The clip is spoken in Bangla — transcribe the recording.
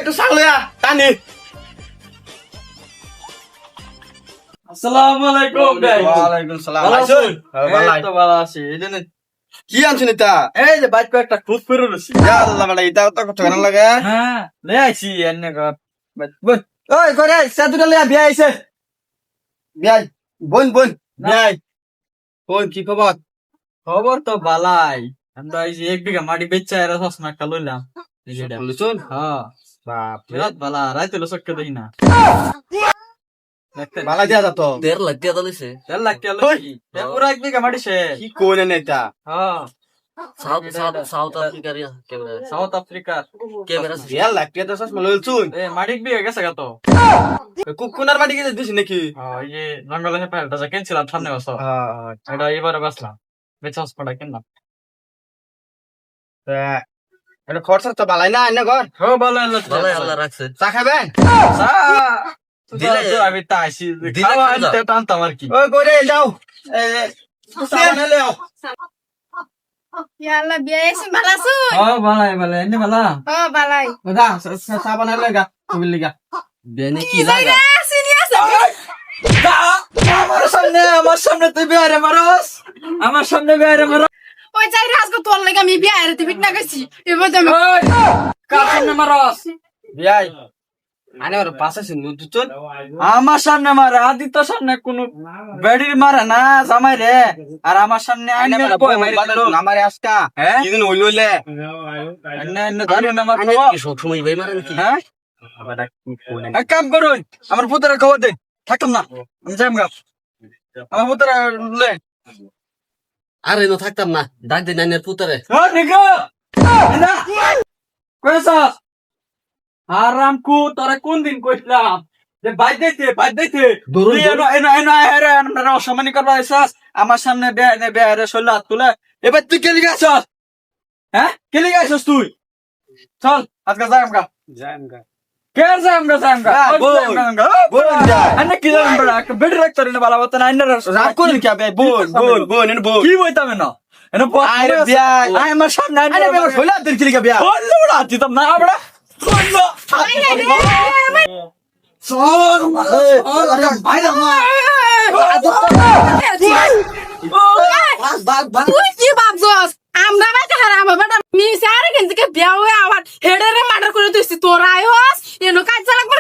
একটু সাংলিয়া টানি। আসসালামু আলাইকুম ভাই। ওয়ালাইকুম সালাম। ভালো আইছো? আছেন? ভালো এই তো ভালো আছি। এই জন্য কি আনছেন এটা? এই যে বাইক একটা খুব ফেরো রছি। ইয়া আল্লাহ বেটা এটা তো কত কেন লাগে? হ্যাঁ, লে আইছি এনে ঘর। বল। ওই করে সাদুটা লে বিয়া আইছে। বিয়াই বোন বোন না। বিয়াই বোন কি খবর? খবর তো বালাই। আমরা এই যে 1 বিঘা মাটি বেচা এরা চশমা একটা লইলাম। এই যেটা। বলছুন হ্যাঁ, বাপ রে বিরাট বালা। রাইতে লো চক্কে দেই না। দেখতে বালা দিয়া যা তো 1.5 লাখ টাকা দিছে 1.5 লাখ টাকা লইছি। এ পুরা 1 বিঘা মাটি সে। কি কোনেন এটা? হ্যাঁ, সাউথ আফ্রিকার ক্যামেরা সাউথ আফ্রিকার। ক্যামেরা ইয়া লাগতে তো সস মলছুন এ মাটি বিয়ে গেছে গা তো। কুকুনার বাড়ি গেছে দিছ নাকি? এই যে জঙ্গলের পাহাড়টা যে কিনছিলাম সামনে বছর। এটা এবারে বেচলাম। বেচা হসপাটা কিনলাম। এটা খরচ তো বালাই না এনে ঘর ও ভালো আল্লাহ ভালো আল্লাহ রাখছে চা খাবেন? দিলে- আমি তা আসি দিলে খাওয়া খাওয়া। আনতে টানতাম আর কি। ওই করে যাও সামনে লেও ইয়াল্লা বিয়া এসে ভালো আছো? ও ভালাই ভালাই এনে ভালা। ও বালাই। ওদা চা বানালে গা তুমি লিগা বেনে কি লাগা আমার সামনে তুই বিয়ারে মারস। আমার সামনে বিয়ারে মারস। ওই যাই আজকে তোর লাগে আমি বিয়া এর তুই না গেছি এবার তো আমি ওই কার সামনে মারস? বিয়াই আনে ওর পাশে শুন দুজন আমার সামনে মারে আদিত্য সামনে কোন বেডির মারে না জামাই রে। আর আমার সামনে আনে আইনে বড় কই মারি দিল। আমারে আজকা হ্যাঁ? কিদিন হইললে এনে এনে ধরে না মারবো। কি সব সময় ভাই মারেন কি হ্যাঁ, আবার কি কোনেন এক কাম করুন আমার পুত্রের খবর দে। থাকতাম না আমি যাইম গা। আমার পুত্র লে আর এনো থাকতাম না ডাক দিন নানের পুতরে ও নিকো না কইছা আরাম কু তোরা কোন দিন কইলাম যে বাইক দিতে দরুন, তুই এনো এনো এনো আরে আমরা অসম্মানি করবা এসেছ আমার সামনে বেয়ারে সল্লা তুলে। এবার তুই কেলি গেছস? হ্যাঁ, কেলি গেছস তুই? চল আজকে যাইম গা। জানগা কে যাইম গা বোন যায় আনে কি যাইম বড় একটা বেড রাখতরে না বালা বতন আইনার রাগ করেন কি আবে বোন বোন বোন এনে বোন কি বইতাম না এনো আরে বিয়া আই আমার সামনে আরে বিয়া হইলা দিন কি লিগা বিয়া বললো বড় দিতাম না বড় বললো সর আরে ভাইরা তুই কি ভাবছস আমরা বাইতে হারা আমার বেটা মিছে আর কেন থেকে বিয়া হয়ে আবার হেডারে মার্ডার করে দিছি তোরা আইস এনো কাজ লাগবে